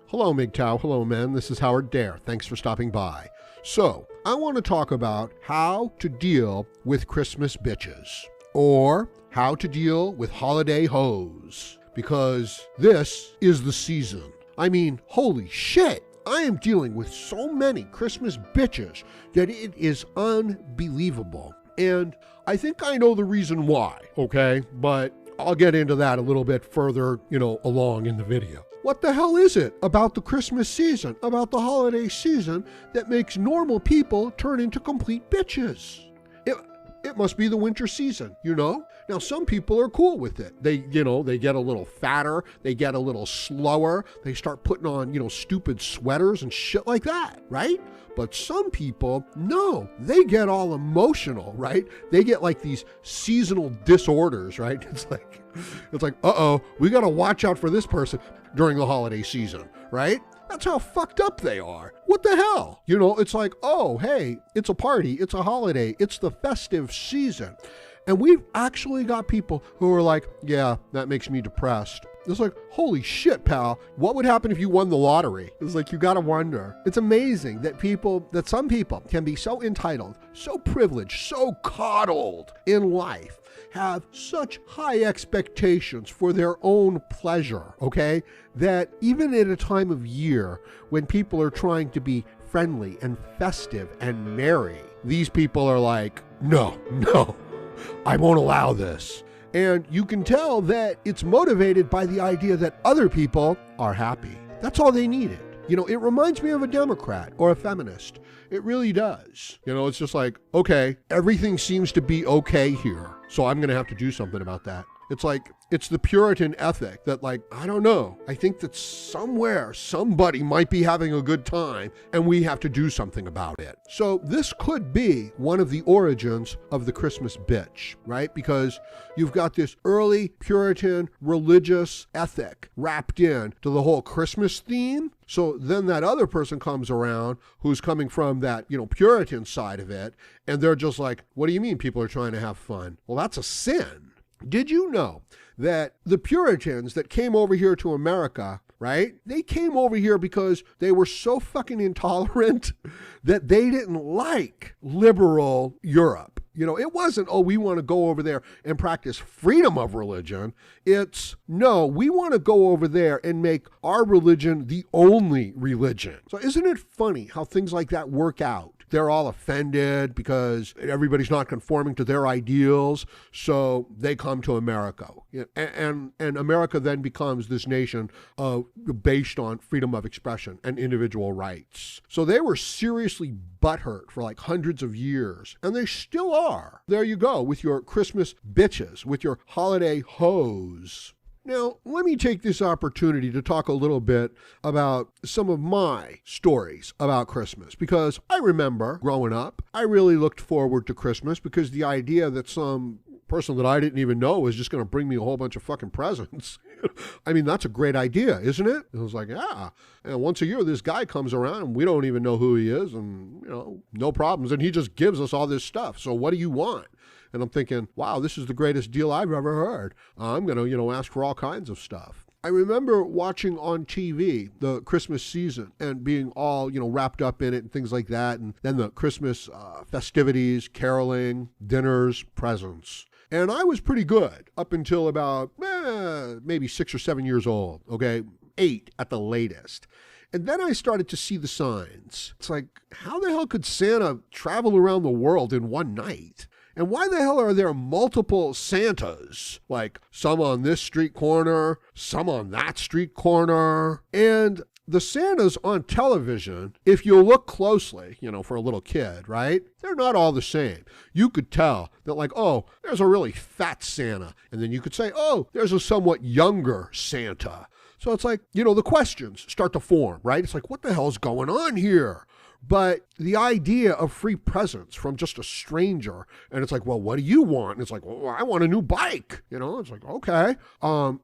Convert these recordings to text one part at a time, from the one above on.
Hello, MGTOW. Hello, men. This is Howard Dare. Thanks for stopping by. So, I want to talk about how to deal with Christmas bitches, or how to deal with holiday hoes, because this is the season. I mean, holy shit. I am dealing with so many Christmas bitches that it is unbelievable. And I think I know the reason why, okay? But I'll get into that a little bit further, along in the video. What the hell is it about the Christmas season, about the holiday season, that makes normal people turn into complete bitches? It must be the winter season, Now, some people are cool with it. They get a little fatter, they get a little slower, they start putting on, stupid sweaters and shit like that, right? But some people, no, they get all emotional, right? They get like these seasonal disorders, right? It's like, uh-oh, we got to watch out for this person during the holiday season, right? That's how fucked up they are. What the hell? It's like, oh, hey, it's a party, it's a holiday, it's the festive season. And we've actually got people who are like, yeah, that makes me depressed. It's like, holy shit, pal. What would happen if you won the lottery? It's like, you gotta wonder. It's amazing that some people can be so entitled, so privileged, so coddled in life, have such high expectations for their own pleasure, okay? That even at a time of year when people are trying to be friendly and festive and merry, these people are like, no, I won't allow this. And you can tell that it's motivated by the idea that other people are happy. That's all they needed. It reminds me of a Democrat or a feminist. It really does. It's just like, okay, everything seems to be okay here, so I'm going to have to do something about that. It's like, it's the Puritan ethic that, like, I don't know. I think that somewhere, somebody might be having a good time and we have to do something about it. So this could be one of the origins of the Christmas bitch, right? Because you've got this early Puritan religious ethic wrapped in to the whole Christmas theme. So then that other person comes around who's coming from that, Puritan side of it. And they're just like, what do you mean people are trying to have fun? Well, that's a sin. Did you know that the Puritans that came over here to America, right? They came over here because they were so fucking intolerant that they didn't like liberal Europe. It wasn't, oh, we want to go over there and practice freedom of religion. It's, no, we want to go over there and make our religion the only religion. So isn't it funny how things like that work out? They're all offended because everybody's not conforming to their ideals, so they come to America. And America then becomes this nation based on freedom of expression and individual rights. So they were seriously butthurt for like hundreds of years, and they still are. There you go, with your Christmas bitches, with your holiday hoes. Now, let me take this opportunity to talk a little bit about some of my stories about Christmas, because I remember growing up, I really looked forward to Christmas because the idea that some person that I didn't even know was just going to bring me a whole bunch of fucking presents. I mean, that's a great idea, isn't it? It was like, yeah. And once a year, this guy comes around and we don't even know who he is and, no problems. And he just gives us all this stuff. So what do you want? And I'm thinking, wow, this is the greatest deal I've ever heard. I'm going to, ask for all kinds of stuff. I remember watching on TV the Christmas season and being all, wrapped up in it and things like that. And then the Christmas festivities, caroling, dinners, presents. And I was pretty good up until about maybe 6 or 7 years old, okay? 8 at the latest. And then I started to see the signs. It's like, how the hell could Santa travel around the world in one night? And why the hell are there multiple Santas? Like some on this street corner, some on that street corner. And the Santas on television, if you look closely, for a little kid, right? They're not all the same. You could tell that like, oh, there's a really fat Santa. And then you could say, oh, there's a somewhat younger Santa. So it's like, the questions start to form, right? It's like, what the hell's going on here? But the idea of free presents from just a stranger, and it's like, well, what do you want? And it's like, well, I want a new bike. It's like, okay.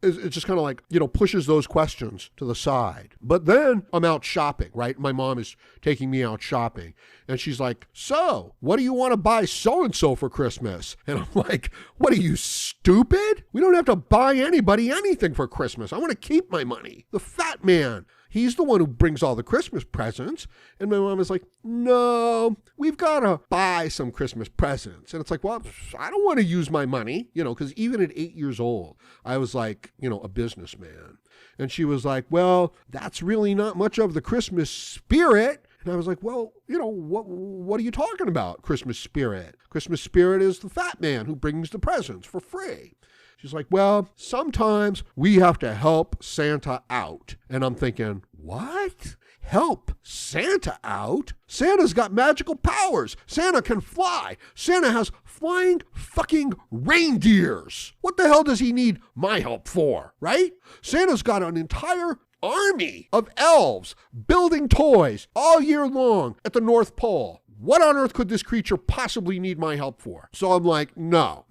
It's just kind of like, pushes those questions to the side. But then I'm out shopping, right? My mom is taking me out shopping. And she's like, so what do you want to buy so-and-so for Christmas? And I'm like, what are you, stupid? We don't have to buy anybody anything for Christmas. I want to keep my money. The fat man. He's the one who brings all the Christmas presents. And my mom is like, no, we've got to buy some Christmas presents. And it's like, well, I don't want to use my money, because even at 8 years old, I was like, a businessman. And she was like, well, that's really not much of the Christmas spirit. And I was like, well, what are you talking about, Christmas spirit? Christmas spirit is the fat man who brings the presents for free. She's like, well, sometimes we have to help Santa out. And I'm thinking, what? Help Santa out? Santa's got magical powers. Santa can fly. Santa has flying fucking reindeers. What the hell does he need my help for, right? Santa's got an entire army of elves building toys all year long at the North Pole. What on earth could this creature possibly need my help for? So I'm like, no.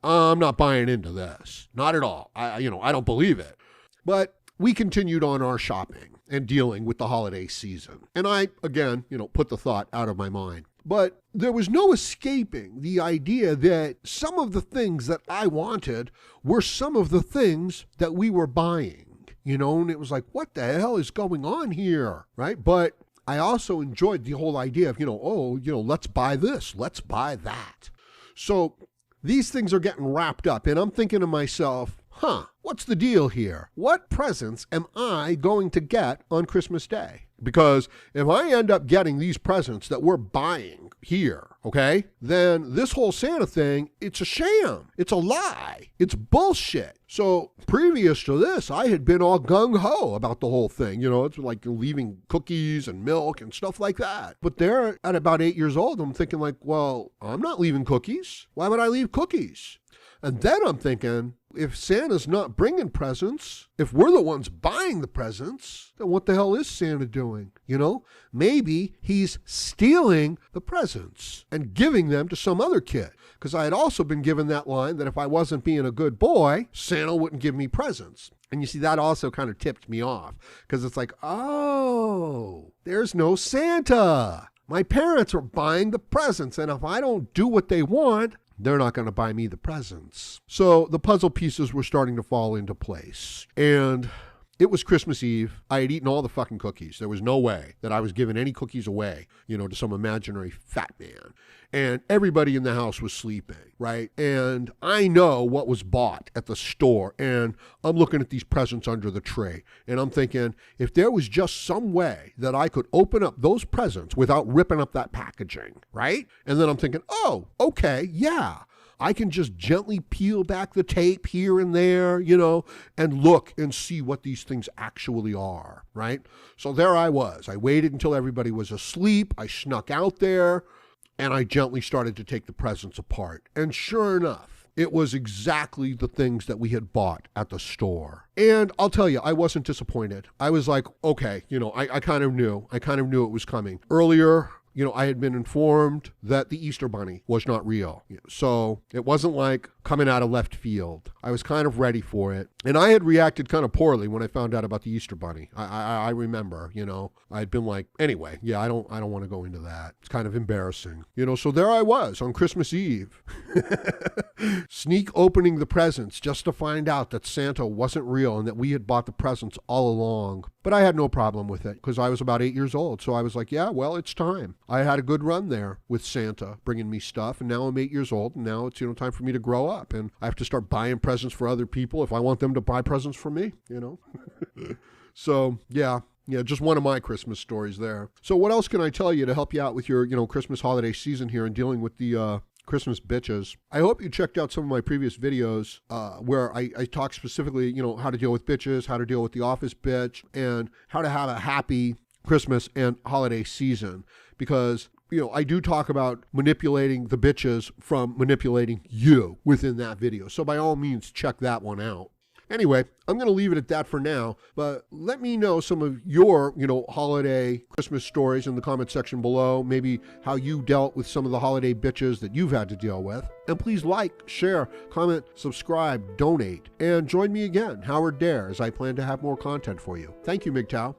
I'm not buying into this. Not at all. I don't believe it. But we continued on our shopping and dealing with the holiday season. And I, again, put the thought out of my mind. But there was no escaping the idea that some of the things that I wanted were some of the things that we were buying. And it was like, what the hell is going on here, right? But I also enjoyed the whole idea of, let's buy this, let's buy that. So these things are getting wrapped up, and I'm thinking to myself, what's the deal here? What presents am I going to get on Christmas Day? Because if I end up getting these presents that we're buying here, okay, then this whole Santa thing, it's a sham. It's a lie. It's bullshit. So previous to this, I had been all gung-ho about the whole thing. It's like leaving cookies and milk and stuff like that. But there, at about 8 years old, I'm thinking like, well, I'm not leaving cookies. Why would I leave cookies? And then I'm thinking, if Santa's not bringing presents, if we're the ones buying the presents, then what the hell is Santa doing? Maybe he's stealing the presents and giving them to some other kid. Because I had also been given that line that if I wasn't being a good boy, Santa wouldn't give me presents. And you see, that also kind of tipped me off. Because it's like, oh, there's no Santa. My parents are buying the presents. And if I don't do what they want, they're not going to buy me the presents. So the puzzle pieces were starting to fall into place. And it was Christmas Eve. I had eaten all the fucking cookies. There was no way that I was giving any cookies away, to some imaginary fat man. And everybody in the house was sleeping, right? And I know what was bought at the store. And I'm looking at these presents under the tree. And I'm thinking, if there was just some way that I could open up those presents without ripping up that packaging, right? And then I'm thinking, oh, okay, yeah. I can just gently peel back the tape here and there, and look and see what these things actually are, right? So there I was. I waited until everybody was asleep. I snuck out there, and I gently started to take the presents apart. And sure enough, it was exactly the things that we had bought at the store. And I'll tell you, I wasn't disappointed. I was like, okay, I kind of knew. I kind of knew it was coming. Earlier, I had been informed that the Easter Bunny was not real. So it wasn't like coming out of left field. I was kind of ready for it. And I had reacted kind of poorly when I found out about the Easter Bunny. I remember, I had been like, anyway, yeah, I don't want to go into that. It's kind of embarrassing. So there I was on Christmas Eve, sneak opening the presents just to find out that Santa wasn't real and that we had bought the presents all along. But I had no problem with it because I was about 8 years old. So I was like, yeah, well, it's time. I had a good run there with Santa bringing me stuff. And now I'm 8 years old. And now it's, time for me to grow up. And I have to start buying presents for other people if I want them to buy presents for me, So, yeah, just one of my Christmas stories there. So what else can I tell you to help you out with your, Christmas holiday season here and dealing with the Christmas bitches? I hope you checked out some of my previous videos where I talk specifically, how to deal with bitches, how to deal with the office bitch, and how to have a happy Christmas and holiday season. Because, I do talk about manipulating the bitches from manipulating you within that video. So by all means, check that one out. Anyway, I'm going to leave it at that for now, but let me know some of your, holiday Christmas stories in the comment section below, maybe how you dealt with some of the holiday bitches that you've had to deal with. And please like, share, comment, subscribe, donate, and join me again, Howard Dare, as I plan to have more content for you. Thank you, MGTOW.